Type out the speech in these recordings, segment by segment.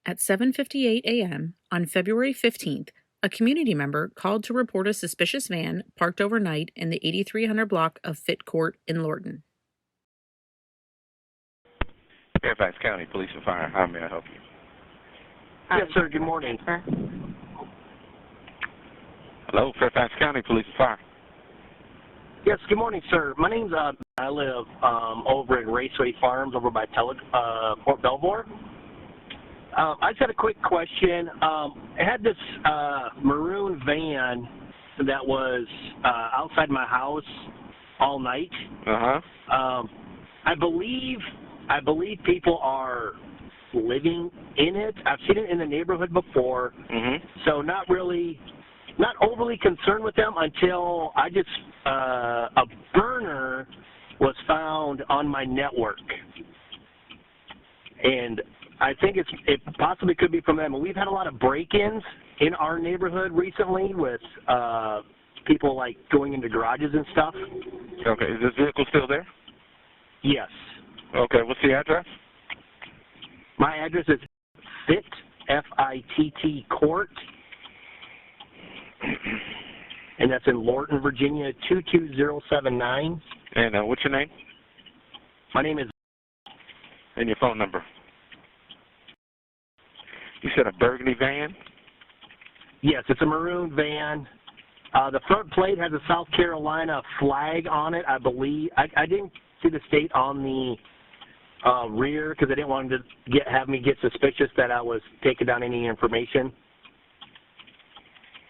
At 7:58 a.m. on February 15th, a community member called to report a suspicious van parked overnight in the 8300 block of Fitt Court in Lorton. Fairfax County Police and Fire, how may I help you? Yes, sir. Good morning. Hello, Fairfax County Police and Fire. Yes, good morning, sir. My name's I live over in Raceway Farms over by Port Belvoir. I just had a quick question. I had this maroon van that was outside my house all night. I believe people are living in it. I've seen it in the neighborhood before, so not overly concerned with them until I just a burner was found on my network, and I think it possibly could be from them. And we've had a lot of break-ins in our neighborhood recently with people like going into garages and stuff. Okay, is this vehicle still there? Yes. Okay, what's the address? My address is Fitt, F-I-T-T Court, and that's in Lorton, Virginia, 22079. And what's your name? My name is... And your phone number? You said a burgundy van? Yes, it's a maroon van. The front plate has a South Carolina flag on it, I believe. I didn't see the state on the rear because I didn't want them to have me get suspicious that I was taking down any information.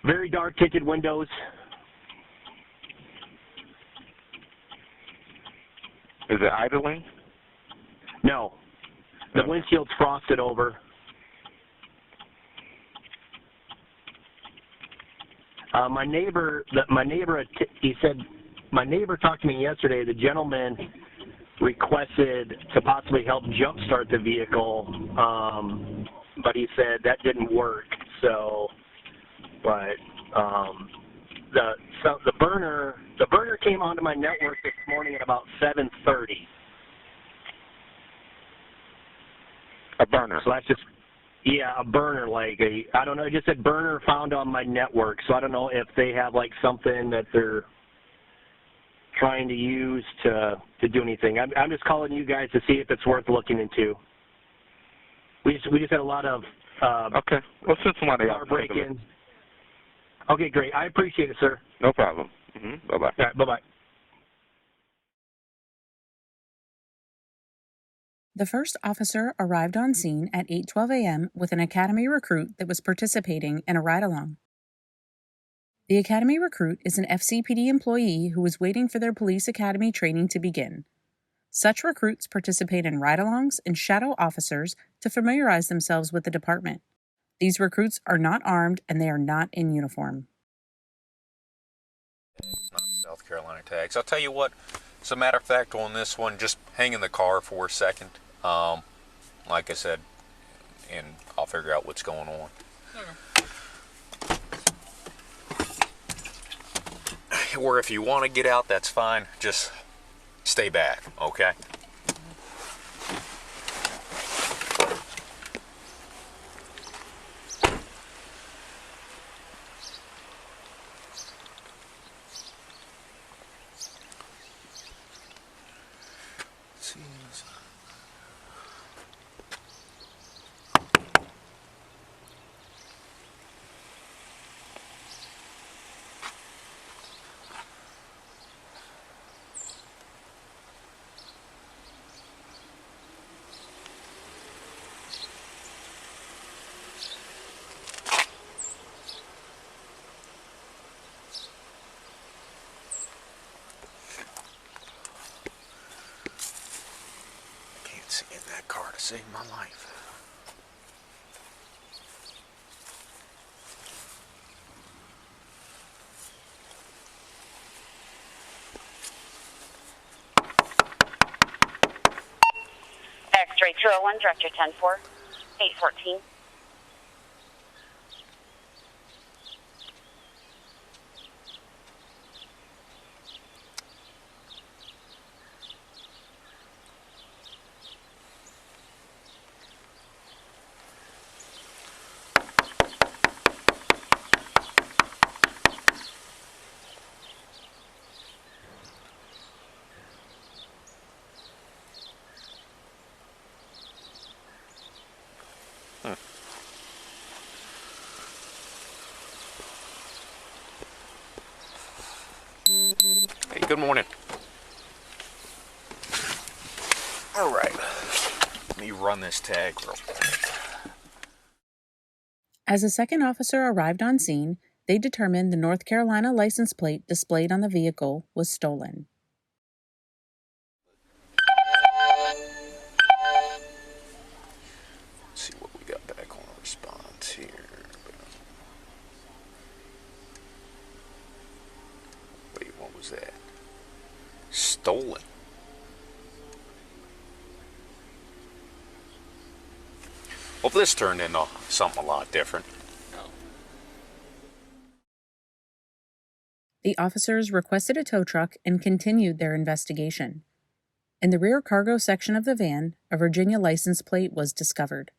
Very dark tinted windows. Is it idling? No. The windshield's frosted over. My neighbor talked to me yesterday. The gentleman requested to possibly help jumpstart the vehicle, but he said that didn't work. So, but the burner came onto my network this morning at about 7:30. A burner. So that's just. Yeah, a burner, I don't know, it just said burner found on my network, so I don't know if they have, something that they're trying to use to do anything. I'm just calling you guys to see if it's worth looking into. We just had a lot of okay. Well, since somebody else break-ins. Okay, great. I appreciate it, sir. No problem. Bye-bye. All right, bye-bye. The first officer arrived on scene at 8:12 a.m. with an Academy recruit that was participating in a ride-along. The Academy recruit is an FCPD employee who was waiting for their police academy training to begin. Such recruits participate in ride-alongs and shadow officers to familiarize themselves with the department. These recruits are not armed and they are not in uniform. It's not South Carolina tags. I'll tell you what, as a matter of fact, on this one, just hang in the car for a second. Like I said, and I'll figure out what's going on. Okay. Or if you want to get out, that's fine. Just stay back, okay? In that car to save my life. X-ray 201, director 10-4, 814. Good morning. All right. Let me run this tag real quick. As a second officer arrived on scene, they determined the North Carolina license plate displayed on the vehicle was stolen. Let's see what we got back on our response here. Wait, what was that? Stolen. Well, this turned into something a lot different. The officers requested a tow truck and continued their investigation. In the rear cargo section of the van, a Virginia license plate was discovered.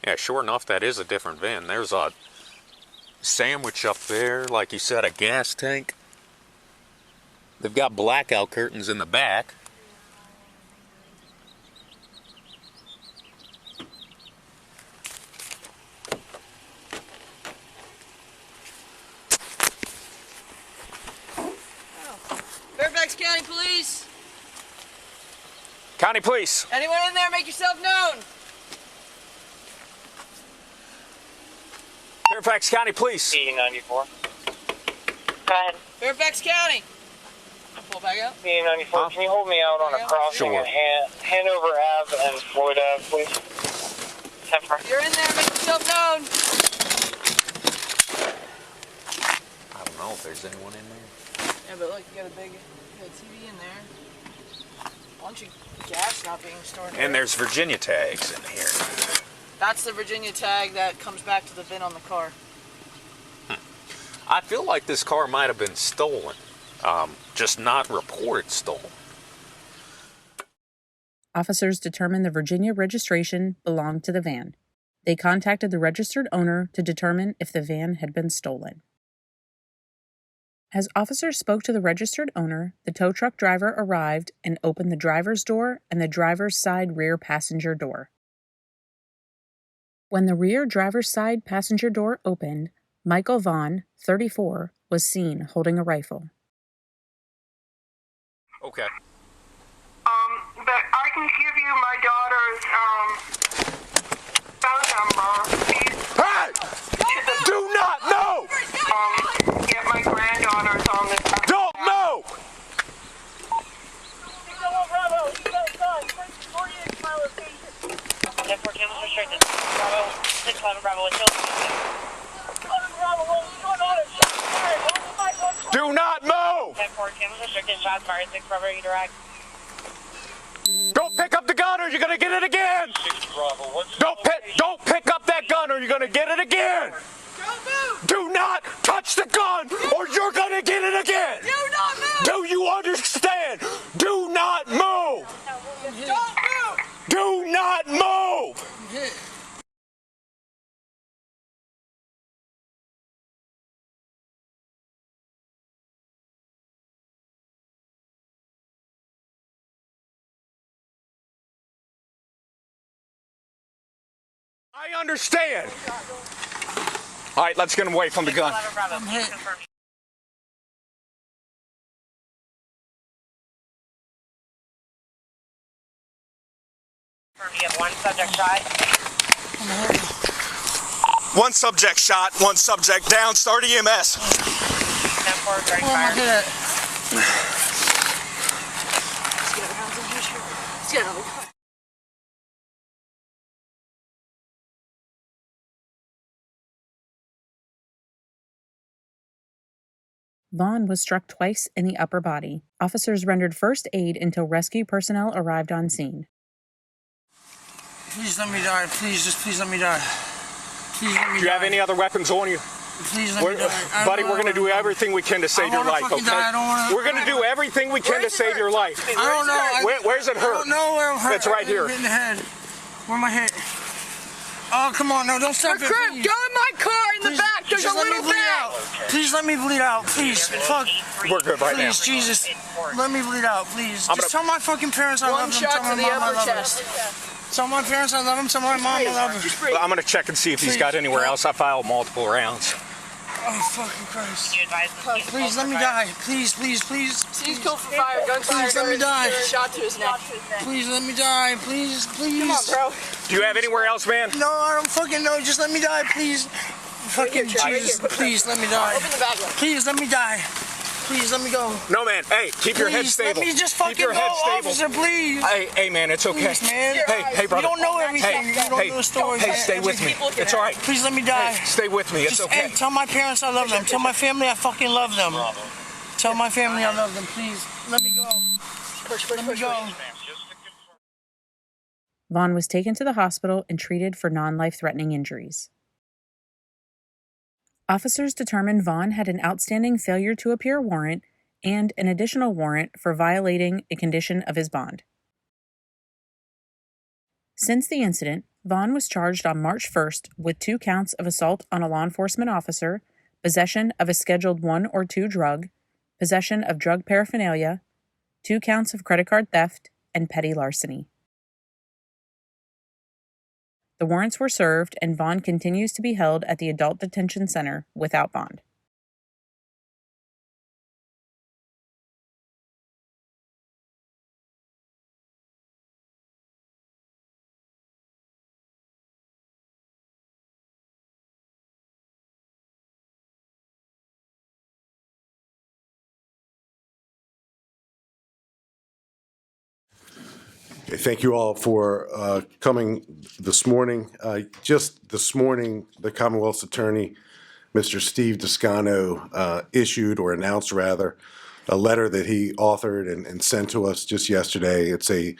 Yeah, sure enough, that is a different van. There's a sandwich up there, like you said, a gas tank. They've got blackout curtains in the back. Fairfax County Police. County Police. Anyone in there, make yourself known. Fairfax County Police. P94. Go ahead. Fairfax County. Pull back up. P94. Huh? Can you hold me out on a crossing Sure. at Hanover Ave and Floyd Ave, please? 10-4. If you're in there, make yourself known. I don't know if there's anyone in there. Yeah, but look, you got a big TV in there. Bunch of gas not being stored. And there's Virginia tags in here. That's the Virginia tag that comes back to the VIN on the car. I feel like this car might have been stolen, just not reported stolen. Officers determined the Virginia registration belonged to the van. They contacted the registered owner to determine if the van had been stolen. As officers spoke to the registered owner, the tow truck driver arrived and opened the driver's door and the driver's side rear passenger door. When the rear driver's side passenger door opened, Michael Vaughn, 34, was seen holding a rifle. Okay. But I can give you my daughter's phone number. Hey! Do not move! Get my granddaughter's on this. Don't move! Bravo, you got a gun. 48 mile location. 10-4 cameras restricted. Bravo, 611 Bravo, what's your Bravo, what's going on? Do not move! 10-4 cameras restricted. Shots fired. 6 Bravo, you direct. Don't pick up the gun or you're gonna get it again! 6 Bravo, what's Don't pick up that gun or you're gonna get it again! Do not touch the gun or you're gonna get it again! Do not move! Do you understand? Do not move! Don't move! Do not move! I understand. All right, let's get him away from the gun. 11 Bravo, please confirm. You have one subject shot. One subject shot, one subject down. Start EMS. 10-4, starting fire. Let's get another. Vaughn was struck twice in the upper body. Officers rendered first aid until rescue personnel arrived on scene. Please let me die. Please let me die. Please let me die. Do you have any other weapons on you? Please let me die. Buddy, we're going to do everything we can to save your life, okay? We're going to do everything we can to save your life. I don't know. Where's it hurt? I don't know where I'm hurt. It's right here. In the head. Where am I hit? Oh, come on. No, don't stop it. Recruit, go in my car in the back. There's a let me bleed out. Please let me bleed out. Please, fuck. We're good right now. Please, Jesus, let me bleed out. Please, just tell my fucking parents I love them. Tell my mom I love them. Tell my parents I love them. Tell my mom I love them. I'm gonna check and see if he's got anywhere else. I filed multiple rounds. Oh, fucking Christ. Please, let me die. Please, please, please. He's killed for fire, gunfire. Please, let me die. Shot to his neck. Please, let me die. Please, please. Come on, bro. Do you have anywhere else, man? No, I don't fucking know. Just let me die, please. Fucking Jesus, please let me die. Open the bag up. Please, let me die. Please, let me go. No, man. Hey, keep your head stable. Let me just fucking keep your head go, stable. officer, please. Hey, man, it's okay. Please, man. Hey, brother. You don't know everything. You don't know the story. Hey, stay with me. It's all right. Please let me die. Hey, stay with me. It's okay. Hey, tell my parents I love them. Tell my family I fucking love them. Tell my family I love them, please. Let me go. Let me go. Vaughn was taken to the hospital and treated for non-life-threatening injuries. Officers determined Vaughn had an outstanding failure to appear warrant and an additional warrant for violating a condition of his bond. Since the incident, Vaughn was charged on March 1st with 2 counts of assault on a law enforcement officer, possession of a Scheduled 1 or 2 drug, possession of drug paraphernalia, 2 counts of credit card theft, and petty larceny. The warrants were served, and Vaughn continues to be held at the Adult Detention Center without bond. Thank you all for coming this morning. Just this morning, the Commonwealth's Attorney, Mr. Steve Descano, issued or announced rather a letter that he authored and sent to us just yesterday. It's a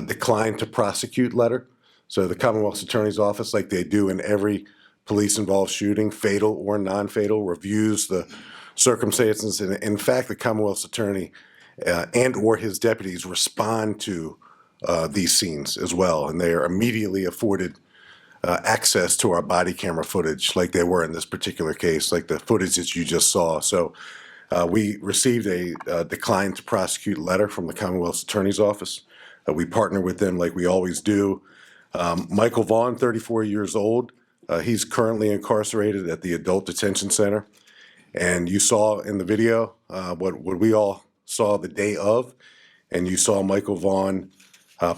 decline to prosecute letter. So the Commonwealth's Attorney's Office, like they do in every police-involved shooting, fatal or non-fatal, reviews the circumstances. And in fact, the Commonwealth's Attorney and or his deputies respond to these scenes as well, and they are immediately afforded access to our body camera footage like they were in this particular case, like the footage that you just saw. So we received a decline to prosecute letter from the Commonwealth's Attorney's Office. We partner with them like we always do. Michael Vaughn, 34 years old. He's currently incarcerated at the Adult Detention Center. And you saw in the video what we all saw the day of, and you saw Michael Vaughn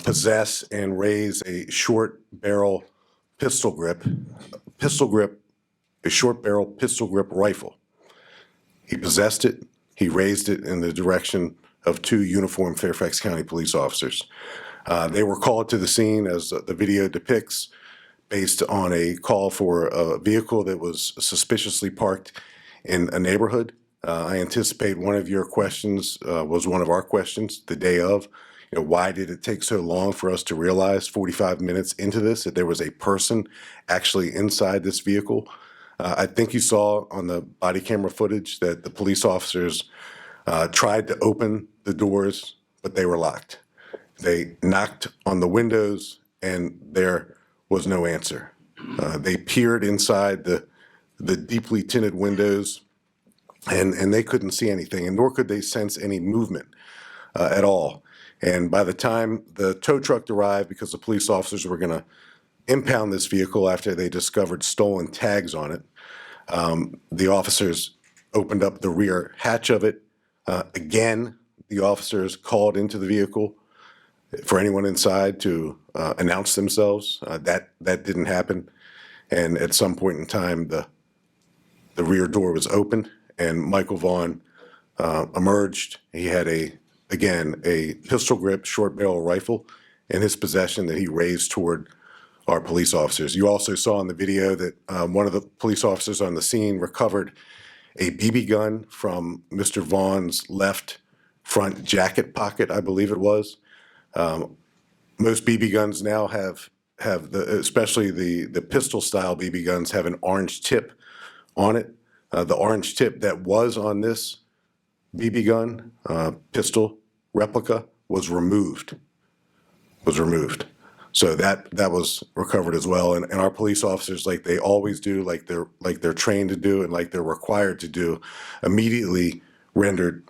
possess and raise a short barrel pistol grip, a short barrel pistol grip rifle. He possessed it, he raised it in the direction of 2 uniformed Fairfax County police officers. They were called to the scene, as the video depicts, based on a call for a vehicle that was suspiciously parked in a neighborhood. I anticipate one of your questions was one of our questions the day of. You know, why did it take so long for us to realize 45 minutes into this that there was a person actually inside this vehicle? I think you saw on the body camera footage that the police officers tried to open the doors, but they were locked. They knocked on the windows and there was no answer. They peered inside the deeply tinted windows and they couldn't see anything, and nor could they sense any movement at all. And by the time the tow truck arrived, because the police officers were going to impound this vehicle after they discovered stolen tags on it, the officers opened up the rear hatch of it. Again, the officers called into the vehicle for anyone inside to announce themselves. That didn't happen. And at some point in time, the rear door was opened and Michael Vaughn emerged. He had a pistol grip short barrel rifle in his possession that he raised toward our police officers. You also saw in the video that one of the police officers on the scene recovered a BB gun from Mr. Vaughn's left front jacket pocket, I believe it was. Most BB guns now have especially the pistol style BB guns have an orange tip on it. The orange tip that was on this BB gun, pistol replica, was removed. So that was recovered as well. And our police officers, like they always do, like they're trained to do and like they're required to do, immediately rendered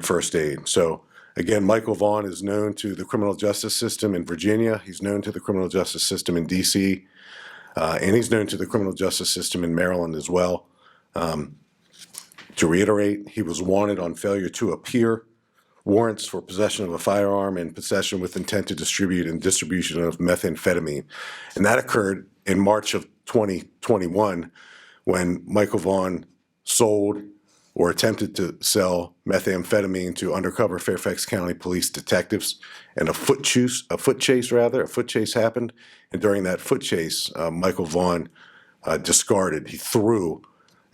first aid. So again, Michael Vaughn is known to the criminal justice system in Virginia. He's known to the criminal justice system in DC, and he's known to the criminal justice system in Maryland as well. To reiterate, he was wanted on failure to appear, warrants for possession of a firearm, and possession with intent to distribute and distribution of methamphetamine. And that occurred in March of 2021 when Michael Vaughn sold or attempted to sell methamphetamine to undercover Fairfax County police detectives. And a foot chase happened. And during that foot chase, Michael Vaughn discarded, he threw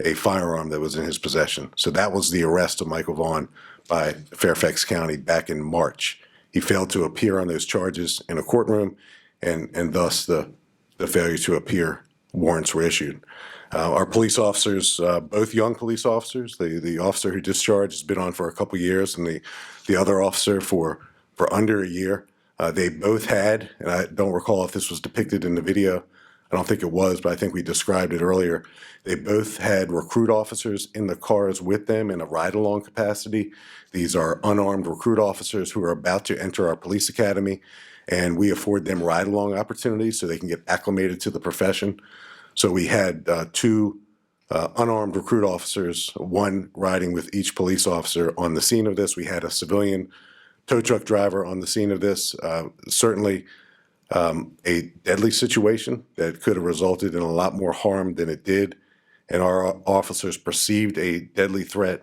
a firearm that was in his possession. So that was the arrest of Michael Vaughn by Fairfax County back in March. He failed to appear on those charges in a courtroom, and thus the failure to appear warrants were issued. Our police officers, both young police officers, the officer who discharged has been on for a couple years, and the other officer for under a year. They both had, and I don't recall if this was depicted in the video, I don't think it was, but I think we described it earlier. They both had recruit officers in the cars with them in a ride-along capacity. These are unarmed recruit officers who are about to enter our police academy, and we afford them ride-along opportunities so they can get acclimated to the profession. So we had two unarmed recruit officers, one riding with each police officer on the scene of this. We had a civilian tow truck driver on the scene of this. Certainly a deadly situation that could have resulted in a lot more harm than it did. And our officers perceived a deadly threat,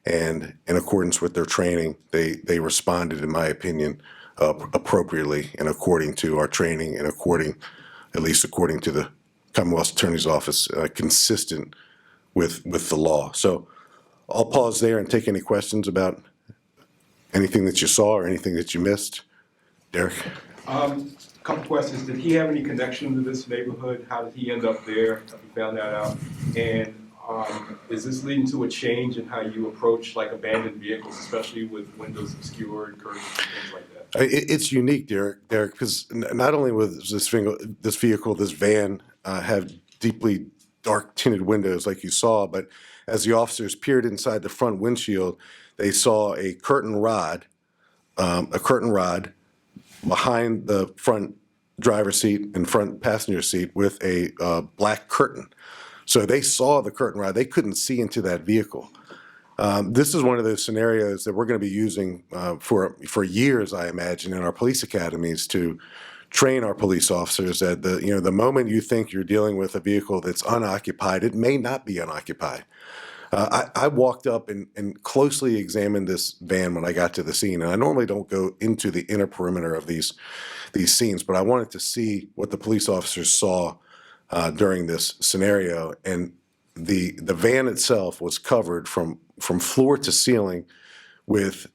and in accordance with their training, they responded, in my opinion, appropriately and according to our training and at least according to the Commonwealth Attorney's Office, consistent with the law. So I'll pause there and take any questions about anything that you saw or anything that you missed. Derek? Couple questions. Did he have any connection to this neighborhood? How did he end up there? Have you found that out? And is this leading to a change in how you approach like abandoned vehicles, especially with windows obscured, curtains, and things like that? It's unique, Derek, because not only was this vehicle, this van, have deeply dark tinted windows like you saw, but as the officers peered inside the front windshield, they saw a curtain rod behind the front driver's seat and front passenger seat with a black curtain. So they saw the curtain rod. They couldn't see into that vehicle. This is one of those scenarios that we're going to be using for years, I imagine, in our police academies to train our police officers that the moment you think you're dealing with a vehicle that's unoccupied, it may not be unoccupied. I walked up and closely examined this van when I got to the scene, and I normally don't go into the inner perimeter of these scenes, but I wanted to see what the police officers saw during this scenario. And the van itself was covered from floor to ceiling with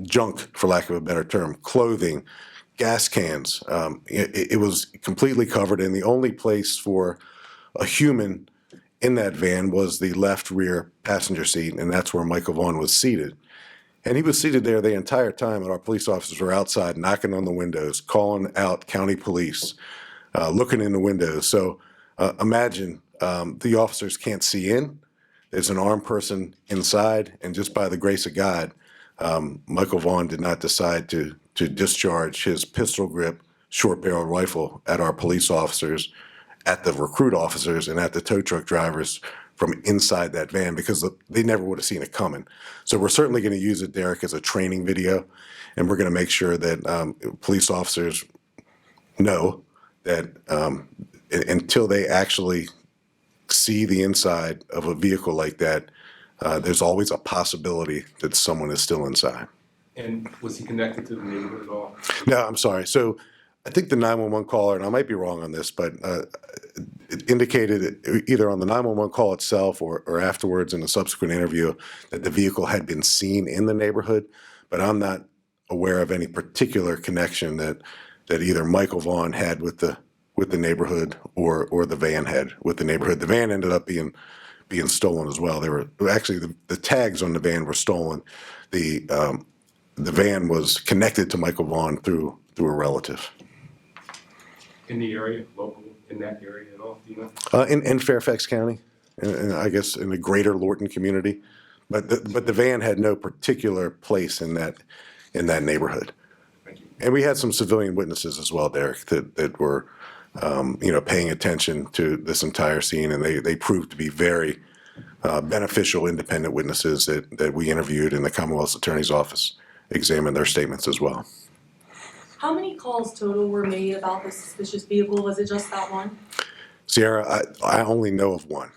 junk, for lack of a better term, clothing, gas cans. It was completely covered, and the only place for a human in that van was the left rear passenger seat, and that's where Michael Vaughn was seated. And he was seated there the entire time, and our police officers were outside knocking on the windows, calling out county police, looking in the windows. So imagine the officers can't see in. There's an armed person inside, and just by the grace of God, Michael Vaughn did not decide to discharge his pistol grip short-barreled rifle at our police officers, at the recruit officers, and at the tow truck drivers from inside that van, because they never would have seen it coming. So we're certainly going to use it, Derek, as a training video, and we're going to make sure that police officers know that until they actually see the inside of a vehicle like that, there's always a possibility that someone is still inside. And was he connected to the neighborhood at all? No, I'm sorry. So I think the 911 caller, and I might be wrong on this, but it indicated either on the 911 call itself or afterwards in a subsequent interview that the vehicle had been seen in the neighborhood, but I'm not aware of any particular connection that either Michael Vaughn had with the neighborhood or the van had with the neighborhood. The van ended up being stolen as well. They were actually the tags on the van were stolen. The van was connected to Michael Vaughn through a relative. in the area, local in that area at all? Do you know? In Fairfax County, and I guess in the greater Lorton community, but the van had no particular place in that neighborhood. Thank you. And we had some civilian witnesses as well, Derek, that were paying attention to this entire scene, and they proved to be very beneficial independent witnesses that we interviewed, and the Commonwealth's Attorney's Office examined their statements as well. How many calls total were made about the suspicious vehicle? Was it just that one? Sierra, I only know of one,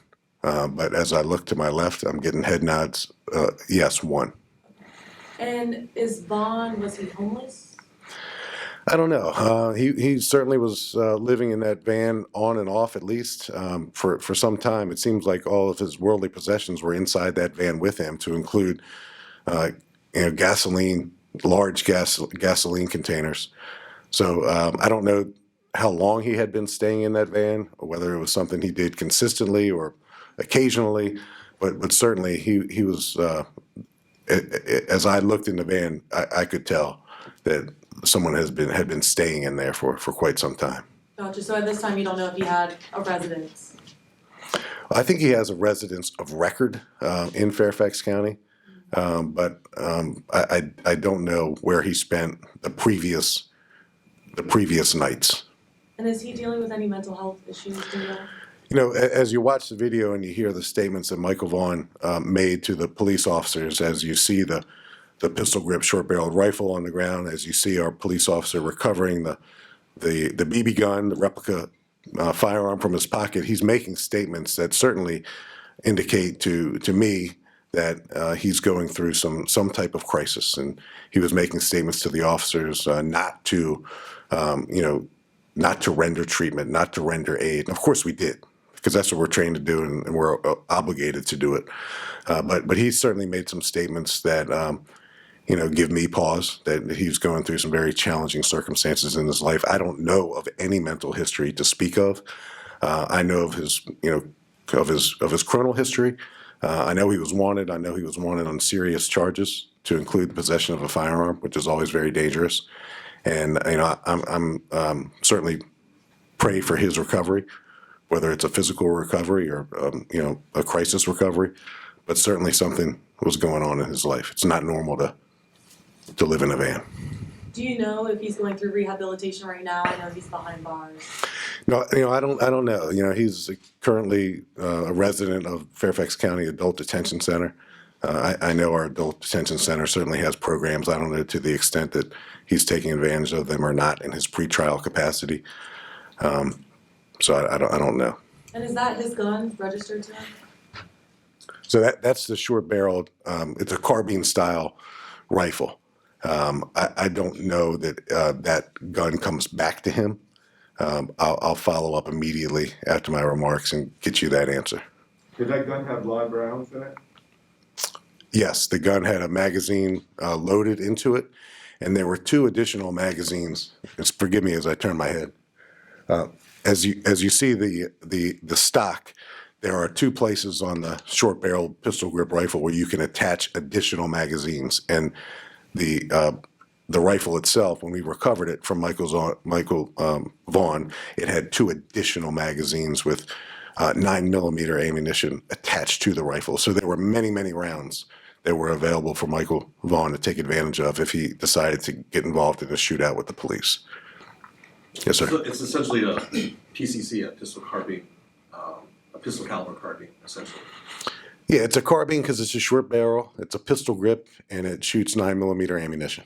but as I look to my left, I'm getting head nods. Yes, one. And was he homeless? I don't know. He certainly was living in that van on and off, at least for some time. It seems like all of his worldly possessions were inside that van with him, to include gasoline, large gasoline containers. So I don't know how long he had been staying in that van, or whether it was something he did consistently or occasionally, but certainly he was. As I looked in the van, I could tell that someone had been staying in there for quite some time. Gotcha. So at this time, you don't know if he had a residence? I think he has a residence of record in Fairfax County, but I don't know where he spent the previous nights. And is he dealing with any mental health issues? Do you know? You know, as you watch the video and you hear the statements that Michael Vaughn made to the police officers, as you see the pistol grip short-barreled rifle on the ground, as you see our police officer recovering the BB gun, the replica firearm from his pocket, he's making statements that certainly indicate to me that he's going through some type of crisis. And he was making statements to the officers not to render treatment, not to render aid. And of course we did, because that's what we're trained to do, and we're obligated to do it. But he certainly made some statements that give me pause, that he's going through some very challenging circumstances in his life. I don't know of any mental history to speak of. I know of his criminal history. I know he was wanted. I know he was wanted on serious charges, to include the possession of a firearm, which is always very dangerous. And I'm certainly pray for his recovery, whether it's a physical recovery or a crisis recovery. But certainly something was going on in his life. It's not normal to live in a van. Do you know if he's going through rehabilitation right now? I know he's behind bars. No, I don't know. He's currently a resident of Fairfax County Adult Detention Center. I know our adult detention center certainly has programs. I don't know to the extent that he's taking advantage of them or not in his pretrial capacity. So I don't know. And is that his gun registered to him? So that's the short-barreled. It's a carbine-style rifle. I don't know that that gun comes back to him. I'll follow up immediately after my remarks and get you that answer. Did that gun have live rounds in it? Yes, the gun had a magazine loaded into it, and there were 2 additional magazines. Forgive me as I turn my head. As you see the stock, there are 2 places on the short-barreled pistol grip rifle where you can attach additional magazines, and the rifle itself, when we recovered it from Michael Vaughn, it had 2 additional magazines with 9mm ammunition attached to the rifle. So there were many rounds that were available for Michael Vaughn to take advantage of if he decided to get involved in a shootout with the police. Yes, sir. So it's essentially a PCC, a pistol carbine, a pistol caliber carbine, essentially. Yeah, it's a carbine because it's a short barrel, it's a pistol grip, and it shoots 9mm ammunition.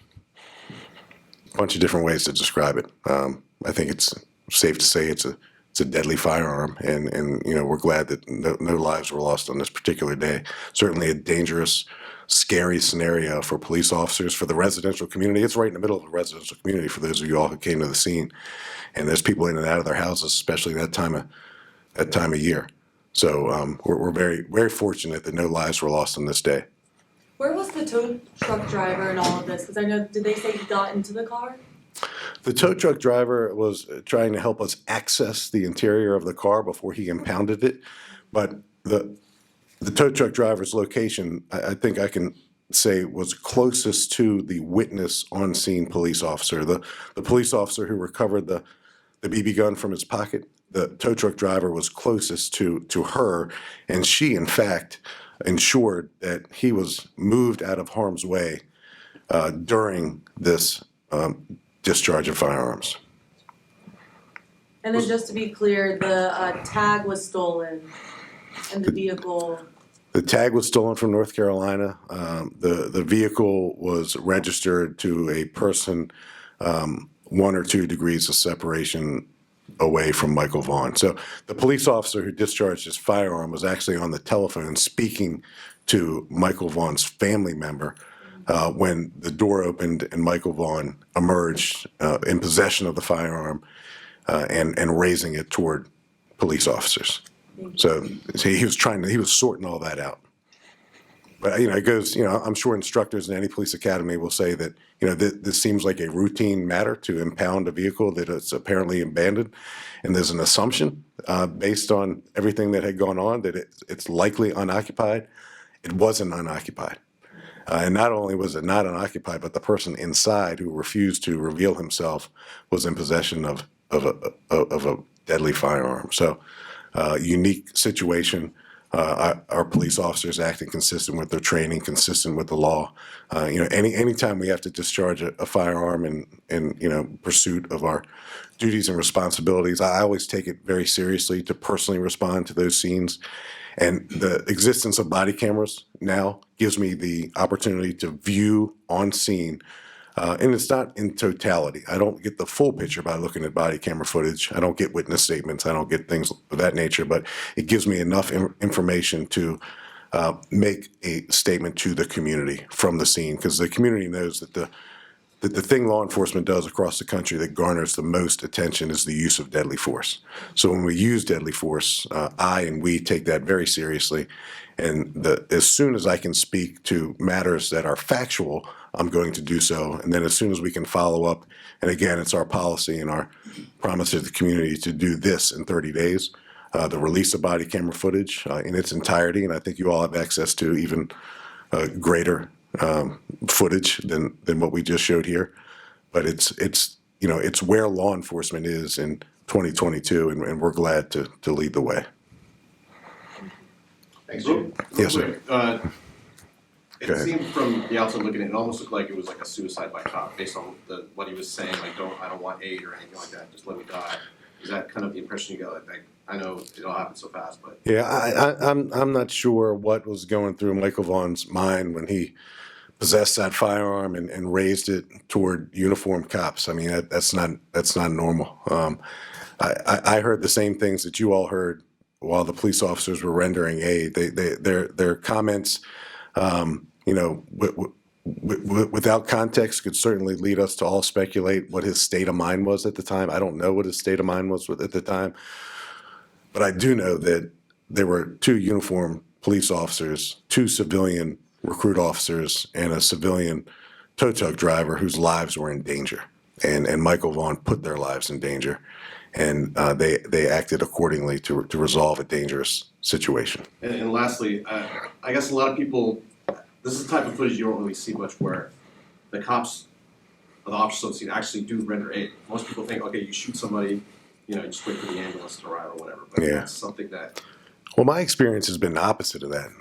A bunch of different ways to describe it. I think it's safe to say it's a deadly firearm, and we're glad that no lives were lost on this particular day. Certainly a dangerous, scary scenario for police officers, for the residential community. It's right in the middle of a residential community for those of you all who came to the scene, and there's people in and out of their houses, especially that time of year. So we're very fortunate that no lives were lost on this day. Where was the tow truck driver in all of this? Because I know, did they say he got into the car? The tow truck driver was trying to help us access the interior of the car before he impounded it, but the tow truck driver's location, I think I can say, was closest to the witness on-scene police officer. The police officer who recovered the the BB gun from his pocket. The tow truck driver was closest to her, and she, in fact, ensured that he was moved out of harm's way during this discharge of firearms. And then just to be clear, the tag was stolen and the vehicle. The tag was stolen from North Carolina. The vehicle was registered to a person 1 or 2 degrees of separation away from Michael Vaughn. So the police officer who discharged his firearm was actually on the telephone speaking to Michael Vaughn's family member when the door opened and Michael Vaughn emerged in possession of the firearm and raising it toward police officers. So he was sorting all that out. But, it goes, I'm sure instructors in any police academy will say that, this seems like a routine matter to impound a vehicle that is apparently abandoned. And there's an assumption based on everything that had gone on that it's likely unoccupied. It wasn't unoccupied. And not only was it not unoccupied, but the person inside who refused to reveal himself was in possession of a deadly firearm. So, unique situation. Our police officers acting consistent with their training, consistent with the law. Anytime we have to discharge a firearm in pursuit of our duties and responsibilities, I always take it very seriously to personally respond to those scenes. And the existence of body cameras now gives me the opportunity to view on scene. And it's not in totality. I don't get the full picture by looking at body camera footage. I don't get witness statements. I don't get things of that nature. But it gives me enough information to make a statement to the community from the scene, because the community knows that the thing law enforcement does across the country that garners the most attention is the use of deadly force. So when we use deadly force, I and we take that very seriously. And as soon as I can speak to matters that are factual, I'm going to do so. And then as soon as we can follow up, and again, it's our policy and our promise to the community to do this in 30 days, the release of body camera footage in its entirety. And I think you all have access to even greater footage than what we just showed here. But it's where law enforcement is in 2022, and we're glad to lead the way. Thanks, Jim. Yes, sir. It seemed from the outside looking in, it almost looked like it was like a suicide by cop based on what he was saying, like I don't want aid or anything like that, just let me die. Is that kind of the impression you got? Like I know it all happened so fast, but yeah, I'm not sure what was going through Michael Vaughn's mind when he possessed that firearm and raised it toward uniformed cops. I mean, that's not normal. I heard the same things that you all heard while the police officers were rendering aid. Their comments, without context, could certainly lead us to all speculate what his state of mind was at the time. I don't know what his state of mind was at the time, but I do know that there were 2 uniformed police officers, 2 civilian recruit officers, and a civilian tow truck driver whose lives were in danger. And Michael Vaughn put their lives in danger, and they acted accordingly to resolve a dangerous situation. And lastly, I guess a lot of people, this is the type of footage you don't really see much where the cops or the officers on the scene actually do render aid. Most people think, okay, you shoot somebody, just wait for the ambulance to arrive or whatever. But yeah, that's something that. Well, my experience has been the opposite of that.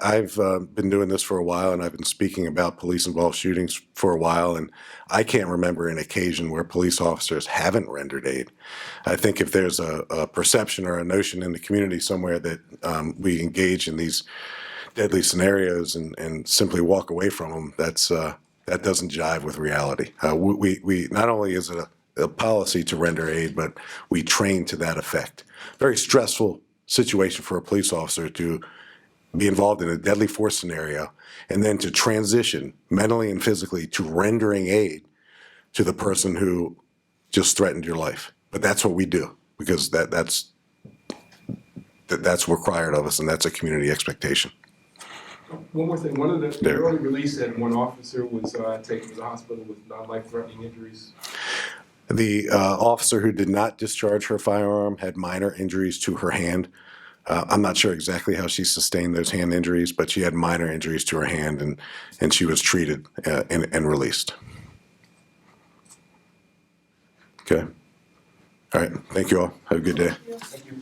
I've been doing this for a while, and I've been speaking about police-involved shootings for a while, and I can't remember an occasion where police officers haven't rendered aid. I think if there's a perception or a notion in the community somewhere that we engage in these deadly scenarios and simply walk away from them, that doesn't jive with reality. We not only is it a policy to render aid, but we train to that effect. Very stressful situation for a police officer to be involved in a deadly force scenario and then to transition mentally and physically to rendering aid to the person who just threatened your life. But that's what we do, because that's required of us, and that's a community expectation. One more thing. One of the early release that one officer was taken to the hospital with non-life-threatening injuries. The officer who did not discharge her firearm had minor injuries to her hand. I'm not sure exactly how she sustained those hand injuries, but she had minor injuries to her hand, and she was treated and released. Okay. All right, thank you all. Have a good day. Thank you.